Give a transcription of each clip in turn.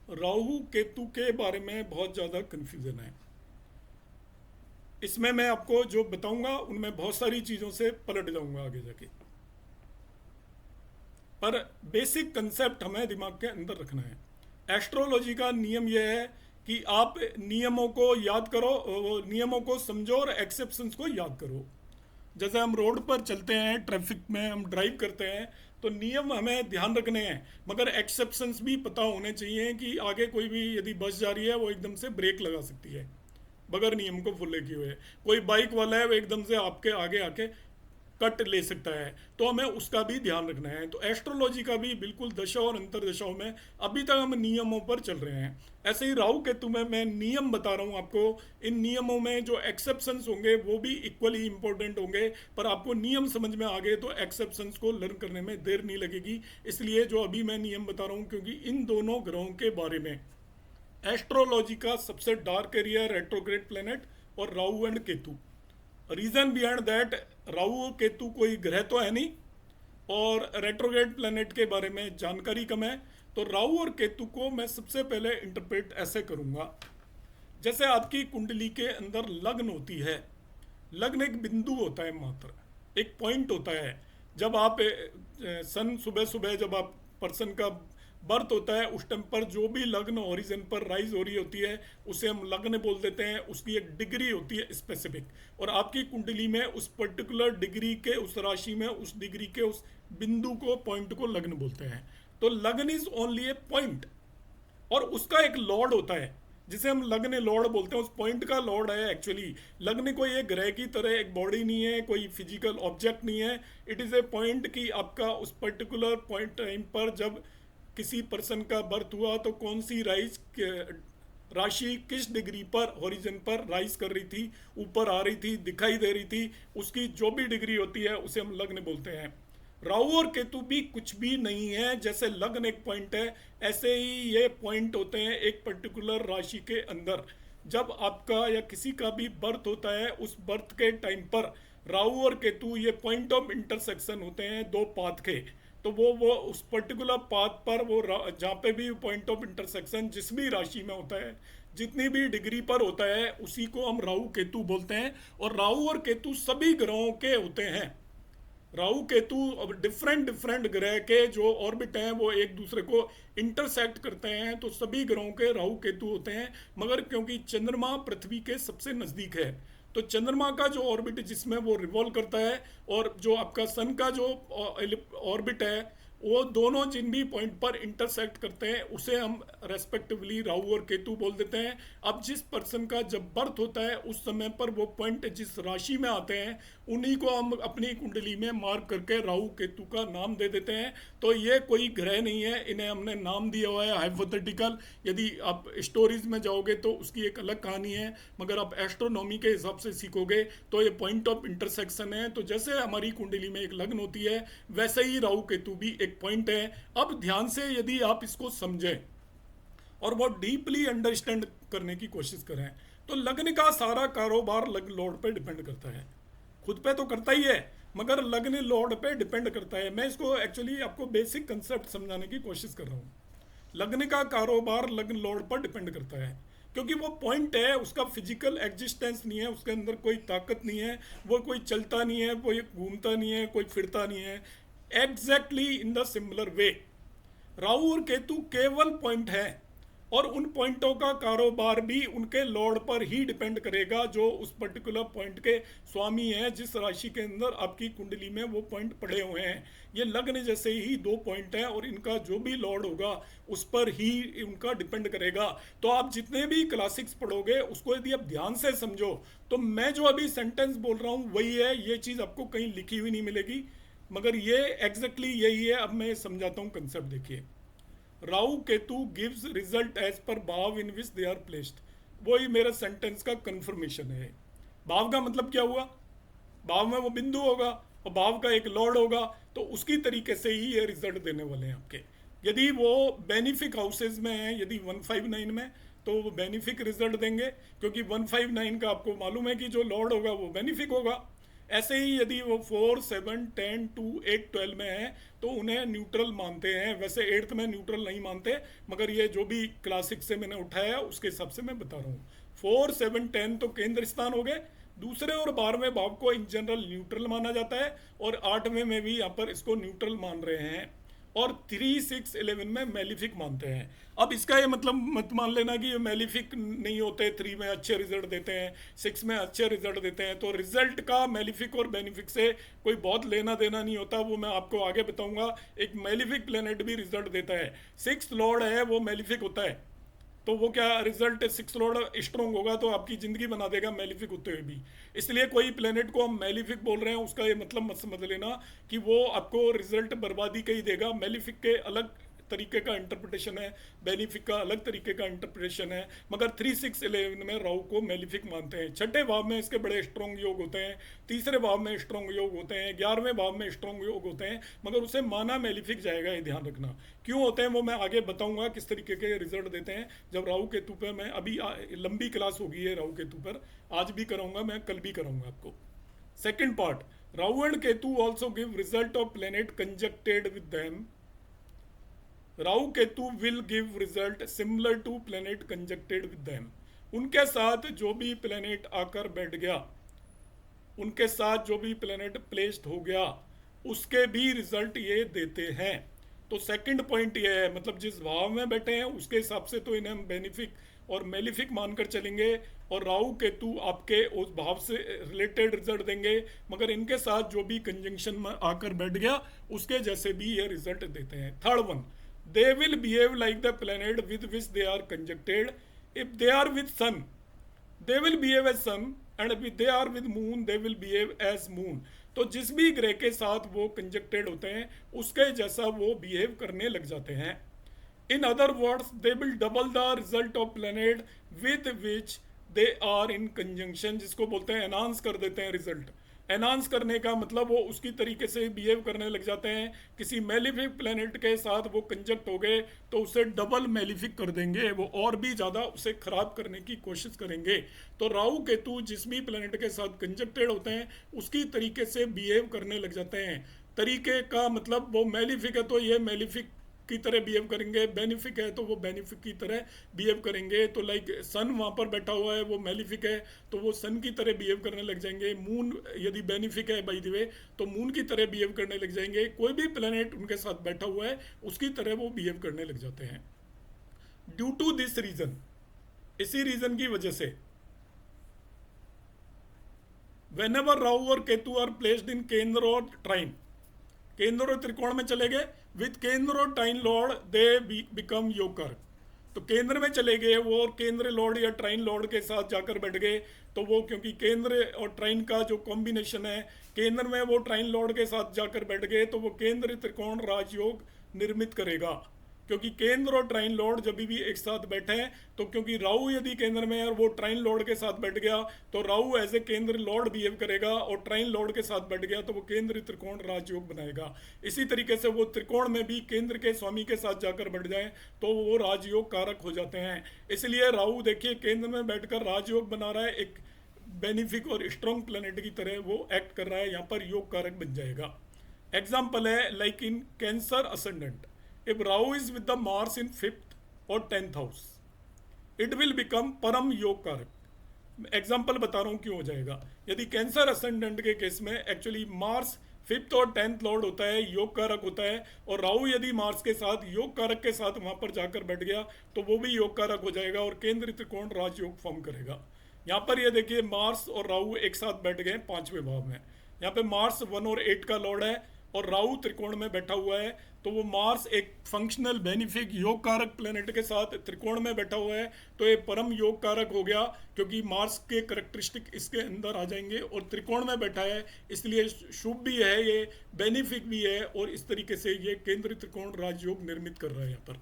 राहु केतु के बारे में बहुत ज़्यादा कन्फ्यूज़न है। इसमें मैं आपको जो बताऊंगा उनमें बहुत सारी चीज़ों से पलट जाऊंगा आगे जाके। पर बेसिक कंसेप्ट हमें दिमाग के अंदर रखना है। एस्ट्रोलॉजी का नियम यह है कि आप नियमों को याद करो, नियमों को समझो और एक्सेप्शंस को याद करो। जैसे हम रोड पर चलते हैं, ट्रैफिक में हम ड्राइव करते हैं, तो नियम हमें ध्यान रखने हैं, मगर एक्सेप्शंस भी पता होने चाहिए कि आगे कोई भी यदि बस जा रही है वो एकदम से ब्रेक लगा सकती है बगैर नियम को फॉलो किए हुए। कोई बाइक वाला है वो एकदम से आपके आगे आके कट ले सकता है, तो हमें उसका भी ध्यान रखना है। तो एस्ट्रोलॉजी का भी बिल्कुल दशा और अंतर दशाओं में अभी तक हम नियमों पर चल रहे हैं। ऐसे ही राहु केतु में मैं नियम बता रहा हूँ आपको। इन नियमों में जो एक्सेप्शंस होंगे वो भी इक्वली इंपॉर्टेंट होंगे, पर आपको नियम समझ में आ गए तो एक्सेप्शंस को लर्न करने में देर नहीं लगेगी। इसलिए जो अभी मैं नियम बता रहा हूँ, क्योंकि इन दोनों ग्रहों के बारे में एस्ट्रोलॉजी का सबसे डार्क एरिया रेट्रोग्रेड प्लेनेट और Rahu and Ketu. Reason behind that, Rahu Ketu कोई ग्रह तो है नहीं और रेट्रोग्रेड प्लेनेट के बारे में जानकारी कम है। तो राहु और केतु को मैं सबसे पहले इंटरप्रेट ऐसे करूंगा, जैसे आपकी कुंडली के अंदर लग्न होती है। लग्न एक बिंदु होता है, मात्र एक पॉइंट होता है। जब आप सन सुबह सुबह जब आप पर्सन का बर्थ होता है, उस टाइम पर जो भी लग्न ओरिजिन पर राइज हो रही होती है उसे हम लग्न बोल देते हैं। उसकी एक डिग्री होती है स्पेसिफिक, और आपकी कुंडली में उस पर्टिकुलर डिग्री के, उस राशि में उस डिग्री के उस बिंदु को, पॉइंट को लग्न बोलते हैं। तो लग्न इज ओनली ए पॉइंट, और उसका एक लॉर्ड होता है जिसे हम लग्न लॉर्ड बोलते हैं। उस पॉइंट का लॉर्ड है एक्चुअली। लग्न कोई एक ग्रह की तरह एक बॉडी नहीं है, कोई फिजिकल ऑब्जेक्ट नहीं है। इट इज़ ए पॉइंट कि आपका उस पर्टिकुलर पॉइंट टाइम पर जब किसी पर्सन का बर्थ हुआ तो कौन सी राशि किस डिग्री पर हॉरिजन पर राइज कर रही थी, ऊपर आ रही थी, दिखाई दे रही थी, उसकी जो भी डिग्री होती है उसे हम लग्न बोलते हैं। राहु और केतु भी कुछ भी नहीं है। जैसे लग्न एक पॉइंट है, ऐसे ही ये पॉइंट होते हैं एक पर्टिकुलर राशि के अंदर। जब आपका या किसी का भी बर्थ होता है, उस बर्थ के टाइम पर राहु और केतु ये पॉइंट ऑफ इंटरसेक्शन होते हैं दो पाथ के। तो वो उस पर्टिकुलर पाथ पर वो जहाँ पे भी पॉइंट ऑफ इंटरसेक्शन जिस भी राशि में होता है, जितनी भी डिग्री पर होता है, उसी को हम राहु केतु बोलते हैं। और राहु और केतु सभी ग्रहों के होते हैं। राहु केतु अब डिफरेंट डिफरेंट ग्रह के जो ऑर्बिट हैं वो एक दूसरे को इंटरसेक्ट करते हैं, तो सभी ग्रहों के राहु केतु होते हैं। मगर क्योंकि चंद्रमा पृथ्वी के सबसे नज़दीक है, तो चंद्रमा का जो ऑर्बिट जिसमें वो रिवॉल्व करता है, और जो आपका सन का जो ऑर्बिट है, वो दोनों जिन भी पॉइंट पर इंटरसेक्ट करते हैं उसे हम रेस्पेक्टिवली राहु और केतु बोल देते हैं। अब जिस पर्सन का जब बर्थ होता है उस समय पर वो पॉइंट जिस राशि में आते हैं उन्हीं को हम अपनी कुंडली में मार्क करके राहु केतु का नाम दे देते हैं। तो ये कोई ग्रह नहीं है, इन्हें हमने नाम दिया हुआ है हाइपोथेटिकल। यदि आप स्टोरीज में जाओगे तो उसकी एक अलग कहानी है, मगर आप एस्ट्रोनॉमी के हिसाब से सीखोगे तो ये पॉइंट ऑफ इंटरसेक्शन है। तो जैसे हमारी कुंडली में एक लग्न होती है, वैसे ही राहु केतु भी एक पॉइंट है। अब ध्यान से यदि आप इसको समझें और बहुत डीपली अंडरस्टैंड करने की कोशिश करें, तो लग्न का सारा कारोबार लग्न लॉर्ड पे डिपेंड करता है। खुद पे तो करता ही है, मगर लग्न लॉर्ड पे डिपेंड करता है। मैं इसको एक्चुअली आपको बेसिक कंसेप्ट समझाने की कोशिश कर रहा हूँ। लग्न का कारोबार लग्न लॉर्ड पर डिपेंड करता है, क्योंकि वो पॉइंट है, उसका फिजिकल एग्जिस्टेंस नहीं है, उसके अंदर कोई ताकत नहीं है, वो कोई चलता नहीं है, कोई घूमता नहीं है, कोई फिरता नहीं है। Exactly in the similar way Rahu और केतु केवल पॉइंट है, और उन पॉइंटों का कारोबार भी उनके लॉर्ड पर ही डिपेंड करेगा जो उस पर्टिकुलर पॉइंट के स्वामी हैं, जिस राशि के अंदर आपकी कुंडली में वो पॉइंट पड़े हुए हैं। ये लग्न जैसे ही दो पॉइंट हैं और इनका जो भी लॉर्ड होगा उस पर ही उनका डिपेंड करेगा। तो आप जितने भी क्लासिक्स पढ़ोगे उसको यदि आप ध्यान से समझो, तो मैं जो अभी सेंटेंस बोल रहा हूँ वही है। ये चीज़ आपको कहीं लिखी हुई नहीं मिलेगी, मगर ये एग्जैक्टली यही है। अब मैं समझाता हूँ कंसेप्ट। देखिए, Rahu Ketu gives result as per bhav in which they are placed. वही मेरा सेंटेंस का कंफर्मेशन है। भाव का मतलब क्या हुआ? भाव में वो बिंदु होगा और भाव का एक लॉर्ड होगा, तो उसकी तरीके से ही ये रिजल्ट देने वाले हैं आपके। यदि वो बेनिफिक हाउसेज में है, यदि 159 में, तो वो बेनिफिक रिजल्ट देंगे, क्योंकि 159 का आपको मालूम है कि जो लॉर्ड होगा वो बेनिफिक होगा। ऐसे ही यदि वो 4, 7, 10, 2, 8, 12 में है तो उन्हें न्यूट्रल मानते हैं। वैसे 8th में न्यूट्रल नहीं मानते, मगर ये जो भी क्लासिक से मैंने उठाया उसके हिसाब से मैं बता रहा हूँ। 4, 7, 10 तो केंद्र स्थान हो गए। दूसरे और 12वें भाव को इन जनरल न्यूट्रल माना जाता है, और 8वें में भी यहाँ पर इसको न्यूट्रल मान रहे हैं, और 3, 6, 11 में मेलिफिक मानते हैं। अब इसका ये मतलब मत मान लेना कि ये मेलिफिक नहीं होते, 3 में अच्छे रिजल्ट देते हैं, 6 में अच्छे रिजल्ट देते हैं। तो रिजल्ट का मेलिफिक और बेनिफिक से कोई बहुत लेना देना नहीं होता, वो मैं आपको आगे बताऊंगा। एक मेलिफिक प्लेनेट भी रिजल्ट देता है, 6th लॉर्ड है वो मेलिफिक होता है, तो वो क्या रिजल्ट 6 लॉर्ड स्ट्रॉन्ग होगा तो आपकी जिंदगी बना देगा मेलिफिक होते हुए भी। इसलिए कोई प्लेनेट को हम मेलिफिक बोल रहे हैं उसका ये मतलब मत समझ लेना कि वो आपको रिजल्ट बर्बादी का ही देगा। मेलिफिक के अलग तरीके का इंटरप्रिटेशन है, बेनिफिक का अलग तरीके का इंटरप्रिटेशन है, मगर 3, 6, 11 में राहु को मेलिफिक मानते हैं। छठे भाव में इसके बड़े स्ट्रॉन्ग योग होते हैं, तीसरे भाव में स्ट्रॉन्ग योग होते हैं, 11वें भाव में स्ट्रॉन्ग योग होते हैं, मगर उसे माना मेलिफिक जाएगा, ये ध्यान रखना। क्यों होते हैं वो मैं आगे बताऊंगा, किस तरीके के रिजल्ट देते हैं जब राहु केतु पे मैं अभी लंबी क्लास होगी है राहु केतु पर, आज भी कराऊंगा मैं, कल भी कराऊंगा आपको। Second part, Rahu and Ketu also give result of planet conjuncted with them. Rahu Ketu will give result similar to planet conjuncted with them. उनके साथ जो भी प्लेनेट आकर बैठ गया, उनके साथ जो भी प्लेनेट प्लेस्ड हो गया, उसके भी रिजल्ट ये देते हैं। तो सेकंड पॉइंट ये है, मतलब जिस भाव में बैठे हैं उसके हिसाब से तो इन्हें हम बेनिफिक और मेलिफिक मानकर चलेंगे, और राहु केतु आपके उस भाव से रिलेटेड रिजल्ट देंगे, मगर इनके साथ जो भी कंजंक्शन में आकर बैठ गया उसके जैसे भी ये रिजल्ट देते हैं। Third one, they will behave like the planet with which they are conjuncted. If they are with sun, they will behave as sun, and if they are with moon, they will behave as moon. तो जिस भी ग्रह के साथ वो कंजक्टेड होते हैं उसके जैसा वो बिहेव करने लग जाते हैं। In other words, they will double the result of planet with which they are in conjunction, जिसको बोलते हैं एनहांस कर देते हैं रिजल्ट। एनहांस करने का मतलब वो उसकी तरीके से बिहेव करने लग जाते हैं। किसी मेलिफिक प्लेनेट के साथ वो कंजक्ट हो गए तो उसे डबल मेलिफिक कर देंगे, वो और भी ज़्यादा उसे खराब करने की कोशिश करेंगे। तो राहु केतु जिस भी प्लेनेट के साथ कंजक्टेड होते हैं उसकी तरीके से बिहेव करने लग जाते हैं। तरीके का मतलब वो मेलिफिक है तो ये मेलिफिक की तरह बिहेव करेंगे, बेनिफिक है तो वो बेनिफिक की तरह बिहेव करेंगे। तो लाइक सन वहाँ पर बैठा हुआ है वो मेलिफिक है तो वो सन की तरह बिहेव करने लग जाएंगे। मून यदि बेनिफिक है बाय द वे तो मून की तरह बिहेव करने लग जाएंगे। कोई भी प्लेनेट उनके साथ बैठा हुआ है उसकी तरह वो बिहेव करने लग जाते हैं। ड्यू टू दिस रीजन, इसी रीजन की वजह से, वेनेवर राहु और केतु आर प्लेस्ड इन केंद्र और ट्राइन, केंद्र और त्रिकोण में चले गए, विद केंद्र और ट्राइन लॉर्ड दे बिकम योकर। तो केंद्र में चले गए वो और केंद्र लॉर्ड या ट्राइन लॉर्ड के साथ जाकर बैठ गए, तो वो क्योंकि केंद्र और ट्राइन का जो कॉम्बिनेशन है, केंद्र में वो ट्राइन लॉर्ड के साथ जाकर बैठ गए तो वो केंद्र त्रिकोण राजयोग निर्मित करेगा। क्योंकि केंद्र और ट्राइन लॉर्ड जब भी एक साथ बैठे हैं तो क्योंकि राहु यदि केंद्र में है और वो ट्राइन लॉर्ड के साथ बैठ गया तो राहु एज ए केंद्र लॉर्ड बिहेव करेगा, और ट्राइन लॉर्ड के साथ बैठ गया तो वो केंद्र त्रिकोण राजयोग बनाएगा। इसी तरीके से वो त्रिकोण में भी केंद्र के स्वामी के साथ जाकर बैठ जाए तो वो राजयोग कारक हो जाते हैं। इसलिए राहु देखिए केंद्र में बैठकर राजयोग बना रहा है, एक बेनिफिक और स्ट्रॉन्ग प्लेनेट की तरह वो एक्ट कर रहा है, यहाँ पर योग कारक बन जाएगा। एग्जाम्पल है like in cancer ascendant, if Rahu is with the Mars in 5th or 10th house, it will become परम योग कारक। एग्जाम्पल बता रहा हूँ क्यों हो जाएगा। यदि कैंसर असेंडेंट के केस में एक्चुअली मार्स 5th और 10th लॉर्ड होता है, योग कारक होता है, और राहु यदि मार्स के साथ योग कारक के साथ वहाँ पर जाकर बैठ गया तो वो भी योग कारक हो जाएगा और केंद्र त्रिकोण राजयोग फॉर्म करेगा। यहाँ पर ये देखिए मार्स और राहु एक साथ बैठ गए 5वें भाव में। यहाँ पे मार्स 1 और 8 का लॉर्ड है और राहु त्रिकोण में बैठा हुआ है, तो वो मार्स एक फंक्शनल बेनिफिक योग कारक प्लेनेट के साथ त्रिकोण में बैठा हुआ है, तो ये परम योग कारक हो गया क्योंकि मार्स के करैक्टरिस्टिक इसके अंदर आ जाएंगे और त्रिकोण में बैठा है, इसलिए शुभ भी है, ये बेनिफिक भी है, और इस तरीके से ये केंद्र त्रिकोण राजयोग निर्मित कर रहा है। यहाँ पर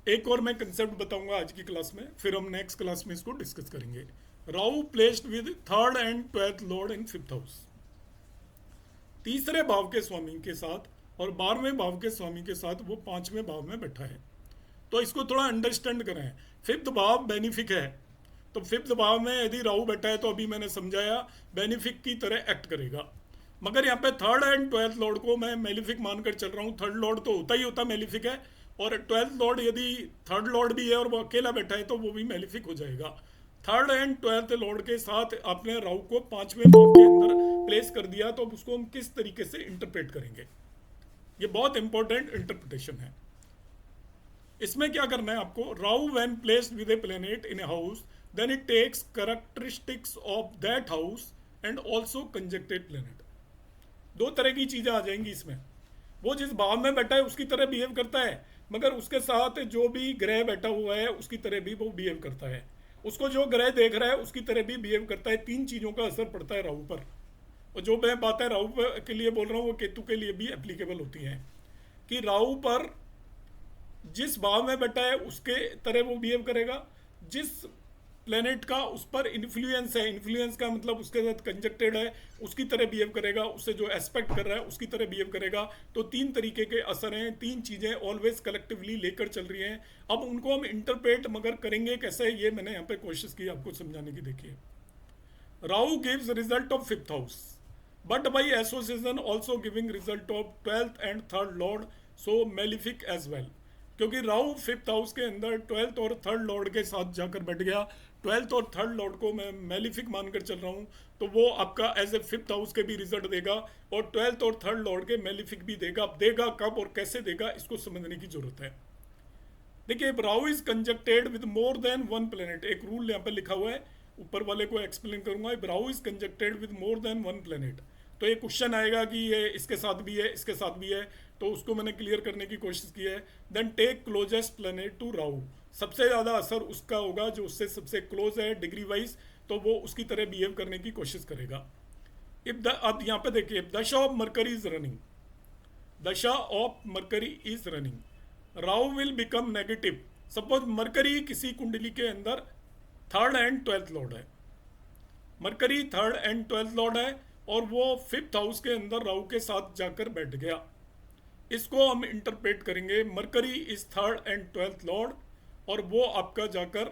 एक और मैं कंसेप्ट बताऊंगा आज की क्लास में, फिर हम नेक्स्ट क्लास में इसको डिस्कस करेंगे। Rahu placed with 3rd and 12th Lord in 5th house, तीसरे भाव के स्वामी के साथ और 12वें भाव के स्वामी के साथ वो 5वें भाव में बैठा है। तो इसको थोड़ा अंडरस्टैंड करें। 5th भाव बेनिफिक है, तो फिफ्थ भाव में यदि राहु बैठा है तो अभी मैंने समझाया बेनिफिक की तरह एक्ट करेगा। मगर यहाँ पे थर्ड एंड ट्वेल्थ लॉर्ड को मैं मेलिफिक मानकर चल रहा हूँ। थर्ड लॉर्ड तो होता ही होता मेलिफिक है, और ट्वेल्थ लॉर्ड यदि थर्ड लॉर्ड भी है और वो अकेला बैठा है तो वो भी मेलिफिक हो जाएगा। थर्ड एंड ट्वेल्थ लॉर्ड के साथ आपने राहु को पांचवें भाव के अंदर प्लेस कर दिया, तो उसको हम किस तरीके से इंटरप्रेट करेंगे, ये बहुत इंपॉर्टेंट इंटरप्रिटेशन है। इसमें क्या करना है आपको, Rahu when placed with a planet in a house then it takes characteristics of that house and also conjuncted planet. दो तरह की चीजें आ जाएंगी इसमें। वो जिस भाव में बैठा है उसकी तरह बिहेव करता है, मगर उसके साथ जो भी ग्रह बैठा हुआ है उसकी तरह भी वो बिहेव करता है। उसको जो ग्रह देख रहा है उसकी तरह भी बिहेव करता है। तीन चीजों का असर पड़ता है राहु पर। और जो मैं बातें राहु के लिए बोल रहा हूँ वो केतु के लिए भी एप्लीकेबल होती हैं, कि राहु पर जिस भाव में बैठा है उसके तरह वो बिहेव करेगा। जिस प्लेनेट का उस पर इन्फ्लुएंस है, इन्फ्लुएंस का मतलब उसके साथ कंजक्टेड है, उसकी तरह बिहेव करेगा। उससे जो एस्पेक्ट कर रहा है उसकी तरह बिहेव करेगा। तो तीन तरीके के असर हैं, तीन चीज़ें ऑलवेज कलेक्टिवली लेकर चल रही हैं। अब उनको हम इंटरप्रेट मगर करेंगे कैसे, ये मैंने यहाँ पे कोशिश की आपको समझाने की। देखिए, Rahu gives result of fifth house but by association also giving result of twelfth and third lord, so malefic as well. क्योंकि राहु फिफ्थ हाउस के अंदर ट्वेल्थ और थर्ड लॉर्ड के साथ जाकर बैठ गया, ट्वेल्थ और थर्ड लॉर्ड को मैं मेलिफिक मानकर चल रहा हूँ, तो वो आपका एज ए फिफ्थ हाउस के भी रिजल्ट देगा और ट्वेल्थ और थर्ड लॉर्ड के मेलिफिक भी देगा। देगा कब और कैसे देगा, इसको समझने की जरूरत है। देखिए, Rahu is conjuncted with more than one planet. एक रूल यहाँ पर लिखा हुआ है, ऊपर वाले को एक्सप्लेन करूंगा। Rahu is conjuncted with more than one planet, तो ये क्वेश्चन आएगा कि ये इसके साथ भी है, इसके साथ भी है, तो उसको मैंने क्लियर करने की कोशिश की है। Then take closest planet to Rahu. सबसे ज़्यादा असर उसका होगा जो उससे सबसे क्लोज है डिग्री वाइज, तो वो उसकी तरह बिहेव करने की कोशिश करेगा। अब यहाँ पे देखिए, दशा ऑफ मरकरी इज रनिंग, दशा of Mercury is running, Rahu will become negative. Suppose mercury किसी कुंडली के अंदर थर्ड एंड ट्वेल्थ लॉर्ड है, mercury third and twelfth Lord है और वो फिफ्थ हाउस के अंदर राहु के साथ जाकर बैठ गया। इसको हम इंटरप्रेट करेंगे, mercury is third and twelfth Lord और वो आपका जाकर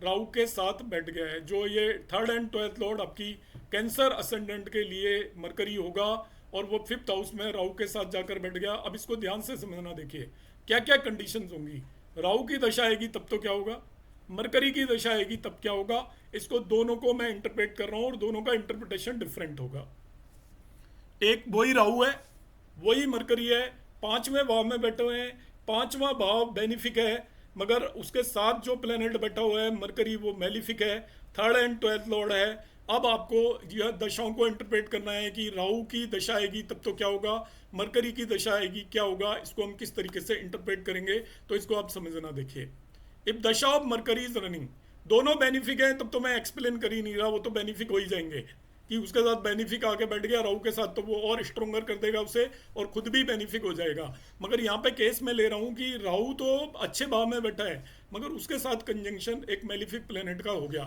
राहु के साथ बैठ गया है। जो ये थर्ड एंड ट्वेल्थ लॉर्ड आपकी कैंसर असेंडेंट के लिए मरकरी होगा और वो फिफ्थ हाउस में राहु के साथ जाकर बैठ गया। अब इसको ध्यान से समझना। देखिए क्या क्या कंडीशंस होंगी। राहु की दशा आएगी तब तो क्या होगा, मरकरी की दशा आएगी तब क्या होगा। इसको दोनों को मैं इंटरप्रेट कर रहा हूँ और दोनों का इंटरप्रिटेशन डिफरेंट होगा। एक वही राहु है, वही मरकरी है, पांचवें भाव में बैठे हुए हैं। पांचवा भाव बेनिफिक है, मगर उसके साथ जो प्लेनेट बैठा हुआ है मरकरी वो मेलिफिक है, थर्ड एंड ट्वेल्थ लॉर्ड है। अब आपको यह दशाओं को इंटरप्रेट करना है कि राहु की दशा आएगी तब तो क्या होगा, मरकरी की दशा आएगी क्या होगा। इसको हम किस तरीके से इंटरप्रेट करेंगे तो इसको आप समझना। देखिए, if dasha of Mercury is running, दोनों बेनिफिक है तब तो मैं एक्सप्लेन कर ही नहीं रहा, वो तो बेनिफिक हो ही जाएंगे कि उसके साथ बेनिफिक आके बैठ गया राहु के साथ, तो वो और स्ट्रोंगर कर देगा उसे और खुद भी बेनिफिक हो जाएगा। मगर यहाँ पे केस में ले रहा हूँ कि राहु तो अच्छे भाव में बैठा है मगर उसके साथ कंजंक्शन एक मेलिफिक प्लेनेट का हो गया।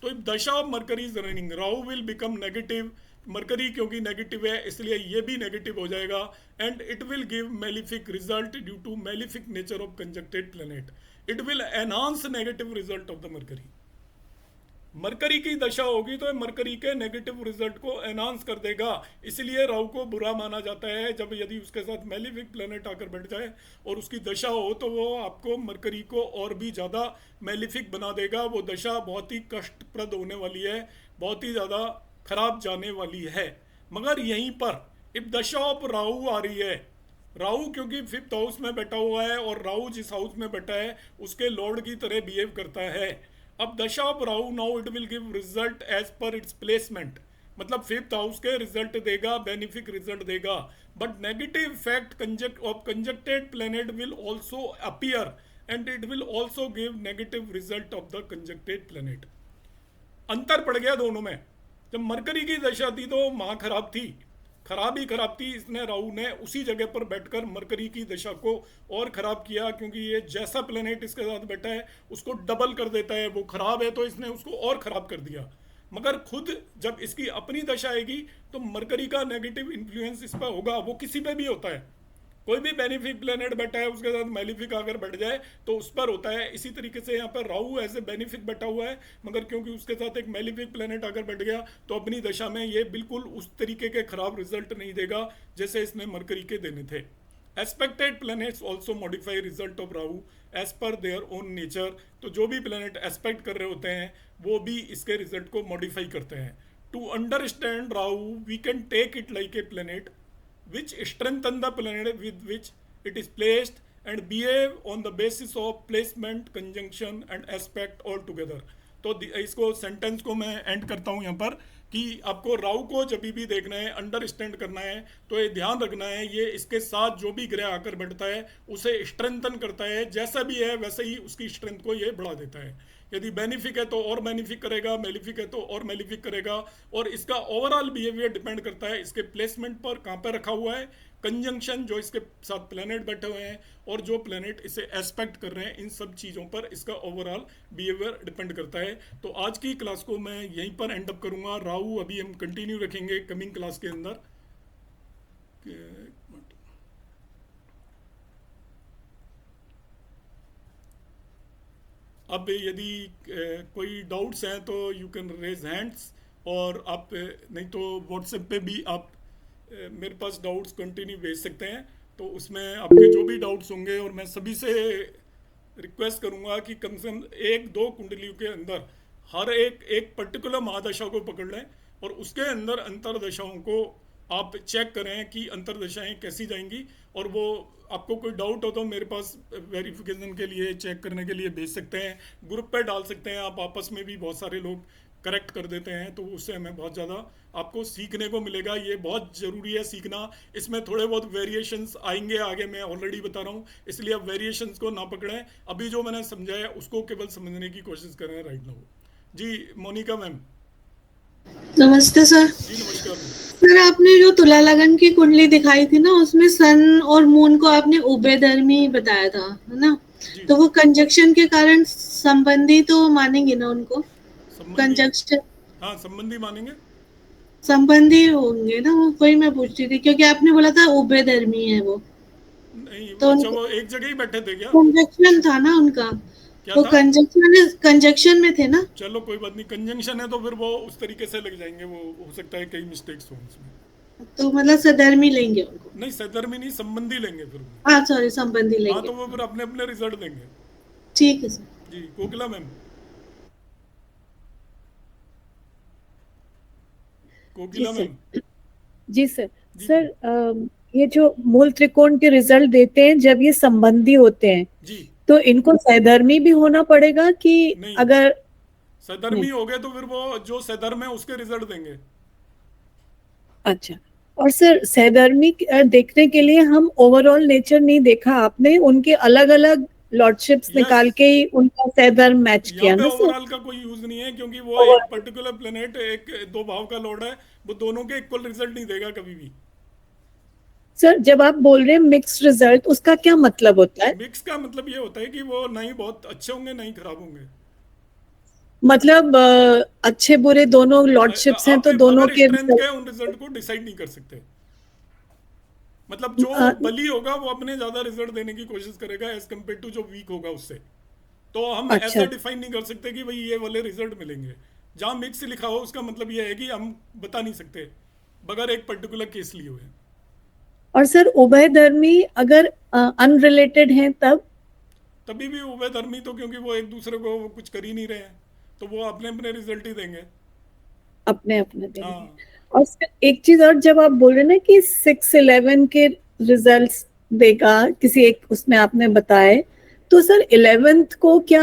तो if dasha of Mercury is running Rahu will become negative. Mercury क्योंकि नेगेटिव है इसलिए ये भी नेगेटिव हो जाएगा and it will give malefic result due to malefic nature of conjuncted planet. It will enhance negative result of the Mercury. Mercury की दशा होगी तो मरकरी के नेगेटिव रिजल्ट को एनहांस कर देगा। इसलिए राहु को बुरा माना जाता है जब यदि उसके साथ मेलिफिक प्लेनेट आकर बैठ जाए और उसकी दशा हो तो वो आपको मरकरी को और भी ज़्यादा मेलिफिक बना देगा। वो दशा बहुत ही कष्टप्रद होने वाली है, बहुत ही ज़्यादा खराब जाने वाली है। मगर यहीं पर इफ दशा ऑफ राहु आ रही है, राहु क्योंकि फिफ्थ हाउस में बैठा हुआ है और राहु जिस हाउस में बैठा है उसके लॉर्ड की तरह बिहेव करता है। अब dasha of Rahu now it will give result as per its placement, मतलब फिफ्थ हाउस के रिजल्ट देगा, बेनिफिक रिजल्ट देगा। But negative effect of conjuncted planet will also appear and it will also give negative result of the conjuncted planet. अंतर पड़ गया दोनों में। जब मरकरी की दशा थी तो माँ खराब थी, खराब ही खराब थी। इसने राहु ने उसी जगह पर बैठकर मरकरी की दशा को और खराब किया, क्योंकि ये जैसा प्लेनेट इसके साथ बैठा है उसको डबल कर देता है। वो खराब है तो इसने उसको और खराब कर दिया। मगर खुद जब इसकी अपनी दशा आएगी तो मरकरी का नेगेटिव इन्फ्लुएंस इस पर होगा। वो किसी पे भी होता है, कोई भी बेनिफिक प्लेनेट बैठा है उसके साथ मेलिफिक अगर बैठ जाए तो उस पर होता है। इसी तरीके से यहाँ पर राहु ऐसे बेनिफिक बैठा हुआ है, मगर क्योंकि उसके साथ एक मेलिफिक प्लेनेट अगर बैठ गया तो अपनी दशा में ये बिल्कुल उस तरीके के खराब रिजल्ट नहीं देगा जैसे इसने मरकरी के देने थे। Aspected planets also modify result of Rahu as per their own nature. तो जो भी प्लैनेट एस्पेक्ट कर रहे होते हैं वो भी इसके रिजल्ट को मॉडिफाई करते हैं। To understand Rahu we can take it like a planet which strengthen the planet with which it is placed and behave on the basis of placement, conjunction and aspect all together। तो इसको sentence को मैं and करता हूँ यहाँ पर कि आपको राहु को जब भी देखना है, अंडरस्टैंड करना है, तो ये ध्यान रखना है ये इसके साथ जो भी ग्रह आकर बैठता है उसे स्ट्रेंथन करता है, जैसा भी है वैसे ही उसकी स्ट्रेंथ को ये बढ़ा देता है। यदि बेनिफिक है तो और बेनिफिक करेगा, मेलिफिक है तो और मेलिफिक करेगा। और इसका ओवरऑल बिहेवियर डिपेंड करता है इसके प्लेसमेंट पर, कहाँ पर रखा हुआ है, कंजंक्शन जो इसके साथ प्लेनेट बैठे हुए हैं और जो प्लेनेट इसे एस्पेक्ट कर रहे हैं, इन सब चीज़ों पर इसका ओवरऑल बिहेवियर डिपेंड करता है। तो आज की क्लास को मैं यहीं पर एंड अप करूँगा। राहु अभी हम कंटिन्यू रखेंगे कमिंग क्लास के अंदर। अब यदि कोई डाउट्स हैं तो यू कैन रेज हैंड्स, और आप नहीं तो व्हाट्सएप पे भी आप मेरे पास डाउट्स कंटिन्यू भेज सकते हैं। तो उसमें आपके जो भी डाउट्स होंगे, और मैं सभी से रिक्वेस्ट करूंगा कि कम से कम एक दो कुंडलियों के अंदर हर एक पर्टिकुलर महादशा को पकड़ लें और उसके अंदर अंतरदशाओं को आप चेक करें कि अंतरदशाएं कैसी जाएंगी। और वो आपको कोई डाउट हो तो मेरे पास वेरिफिकेशन के लिए, चेक करने के लिए भेज सकते हैं, ग्रुप पे डाल सकते हैं आप, आपस में भी बहुत सारे लोग करेक्ट कर देते हैं। तो उससे हमें बहुत ज़्यादा आपको सीखने को मिलेगा। ये बहुत ज़रूरी है सीखना। इसमें थोड़े बहुत वेरिएशंस आएंगे आगे, मैं ऑलरेडी बता रहा हूँ, इसलिए आप वेरिएशंस को ना पकड़ें। अभी जो मैंने समझाया उसको केवल समझने की कोशिश करें राइट नाउ। जी मोनिका मैम। नमस्ते सर। जी नमस्कार मैम। सर आपने जो तुला लगन की कुंडली दिखाई थी ना, उसमें सन और मून को आपने उभयधर्मी बताया था, है ना? तो वो कंजक्शन के कारण संबंधी तो मानेंगे ना उनको? कंजक्शन हाँ संबंधी मानेंगे, संबंधी होंगे ना वो, वही मैं पूछ रही थी क्योंकि आपने बोला था उभयधर्मी है वो। नहीं तो अच्छा वो एक जगह ही बैठे थे क्या? कंजक्शन था ना उनका, क्या वो था? कंजक्शन में थे ना। चलो कोई बात नहीं, कंजंक्शन है तो फिर वो उस तरीके से लग जाएंगे, वो हो सकता है कई मिस्टेक्स हो उसमें। तो मतलब सधर्मी लेंगे उनको? नहीं सधर्मी नहीं, संबंधी लेंगे फिर वो। हाँ सॉरी, संबंधी हाँ लेंगे। तो वो फिर अपने अपने रिजल्ट देंगे। ठीक है सर। जी कोकिला मैम। जी कोकिला सर। मैम। जी सर। जी सर ये जो मूल त्रिकोण के रिजल्ट देते हैं जब ये संबंधी होते हैं, जी तो इनको सहधर्मी भी होना पड़ेगा कि नहीं, अगर सधर्मी हो गए तो फिर वो जो सधर्म है उसके रिजल्ट देंगे। अच्छा। और सर सहधर्मी देखने के लिए हम ओवरऑल नेचर नहीं देखा आपने, उनके अलग अलग लॉर्डशिप्स निकाल के ही उनका सहधर्म मैच किया यहाँ पे ना सर? ओवरऑल का कोई यूज नहीं है क्योंकि वो एक पर्टिकुलर प्लेनेट एक दो भाव का लॉर्ड है, वो दोनों के इक्वल रिजल्ट नहीं देगा कभी भी। सर जब आप बोल रहे हैं मिक्स्ड रिजल्ट, उसका क्या मतलब होता है? मिक्स का मतलब ये होता है कि वो नहीं बहुत अच्छे होंगे नहीं खराब होंगे। मतलब अच्छे बुरे दोनों लॉर्डशिप्स हैं आप तो दोनों अगर के स्ट्रेंथ के उन रिजल्ट को डिसाइड नहीं कर सकते। मतलब जो बली होगा वो अपने ज्यादा रिजल्ट देने की कोशिश करेगा एज कम्पेयर टू जो वीक होगा उससे। तो हम अच्छा। ऐसा डिफाइन नहीं कर सकते कि भाई ये वाले रिजल्ट मिलेंगे। जहां मिक्स लिखा हो उसका मतलब ये है कि हम बता नहीं सकते बगैर एक पर्टिकुलर केस लिए हुए। और सर उभयधर्मी अगर अनरिलेटेड हैं तब? तभी भी उभयधर्मी तो क्योंकि वो एक दूसरे को वो कुछ कर ही नहीं रहे हैं तो वो अपने अपने रिजल्ट ही देंगे। अपने अपने देंगे। हाँ और सर एक चीज और, जब आप बोल रहे हैं ना कि 6-11 के रिजल्ट्स देगा किसी एक, उसमें आपने बताए, तो सर 11th को क्या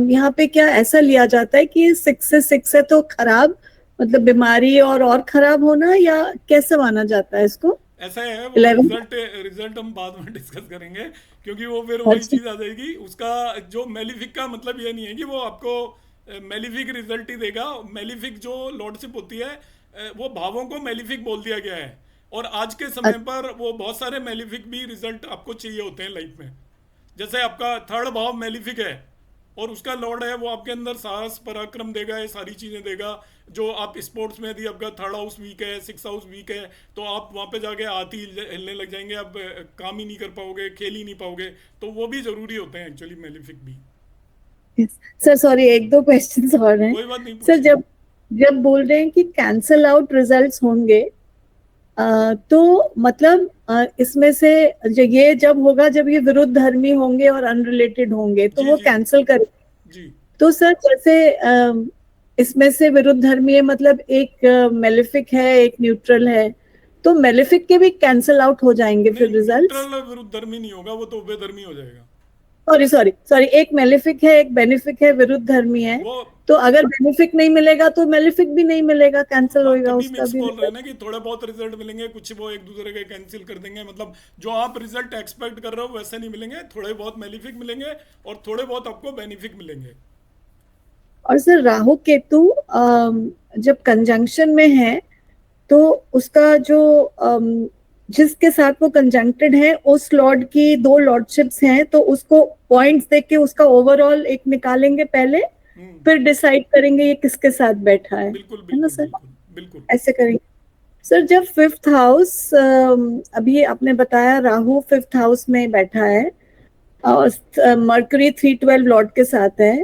यहाँ पे क्या ऐसा लिया जाता है कि 6 से 6 है तो खराब, मतलब बीमारी और खराब होना, या कैसे माना जाता है इसको? ऐसा है वो रिजल्ट हम बाद में डिस्कस करेंगे क्योंकि वो फिर वही चीज आ जाएगी। उसका जो मेलिफिक का मतलब ये नहीं है कि वो आपको मेलिफिक रिजल्ट ही देगा। मेलिफिक जो लॉर्डशिप होती है वो भावों को मेलिफिक बोल दिया गया है, और आज के समय पर वो बहुत सारे मेलिफिक भी रिजल्ट आपको चाहिए होते हैं लाइफ में। जैसे आपका थर्ड भाव मेलिफिक है और उसका लॉर्ड है, वो आपके अंदर साहस पराक्रम देगा, ये सारी चीजें देगा। जो आप स्पोर्ट्स में, यदि आपका थर्ड हाउस वीक है, सिक्स हाउस वीक है, तो आप वहां पे जाके हाथ ही हिलने लग जाएंगे, आप काम ही नहीं कर पाओगे, खेल ही नहीं पाओगे। तो वो भी जरूरी होते हैं एक्चुअली, मेलिफिक भी। सर सॉरी, एक दो क्वेश्चंस और हैं कोई बात नहीं, सर। पूछिए। जब जब बोल रहे हैं कि कैंसल आउट रिजल्ट्स होंगे, तो मतलब इसमें से जो ये जब होगा, जब ये विरुद्ध धर्मी होंगे और अनरिलेटेड होंगे, तो जी वो जी कैंसल कर। जी। तो सर जैसे इसमें से विरुद्ध धर्मी है, मतलब एक मेलेफिक है, एक न्यूट्रल है, तो मेलेफिक के भी कैंसल आउट हो जाएंगे फिर नहीं, रिजल्ट्स? न्यूट्रल विरुद्ध धर्मी नहीं होगा, वो तो उभय धर्मी हो जाएगा। सॉरी सॉरी सॉरी, एक मेलेफिक है, एक बेनिफिक है, विरुद्ध धर्मी है। वो तो अगर बेनिफिक नहीं मिलेगा तो मेलेफिक भी नहीं मिलेगा, कैंसिल हाँ, होगा तभी उसका मिक्स भी बोल रहे हैं result। ना कि थोड़े बहुत रिजल्ट मिलेंगे, कुछ वो एक दूसरे के कैंसिल कर देंगे। मतलब जो आप रिजल्ट एक्सपेक्ट कर रहे हो वैसे नहीं मिलेंगे, थोड़े बहुत मेलिफिक मिलेंगे और थोड़े बहुत आपको बेनिफिक मिलेंगे। और सर राहु केतु जब कंजंक्शन में है, तो उसका जो जिसके साथ वो कंजंक्टेड है, उस लॉर्ड की दो लॉर्डशिप्स हैं, तो उसको पॉइंट्स देख के उसका ओवरऑल एक निकालेंगे पहले, फिर डिसाइड करेंगे ये किसके साथ बैठा है बिल्कुल ना बिल्कुल सर? बिल्कुल बिल्कुल। ऐसे करेंगे। सर जब फिफ्थ हाउस, अभी आपने बताया राहु फिफ्थ हाउस में बैठा है और मरकरी 312 लॉर्ड के साथ है,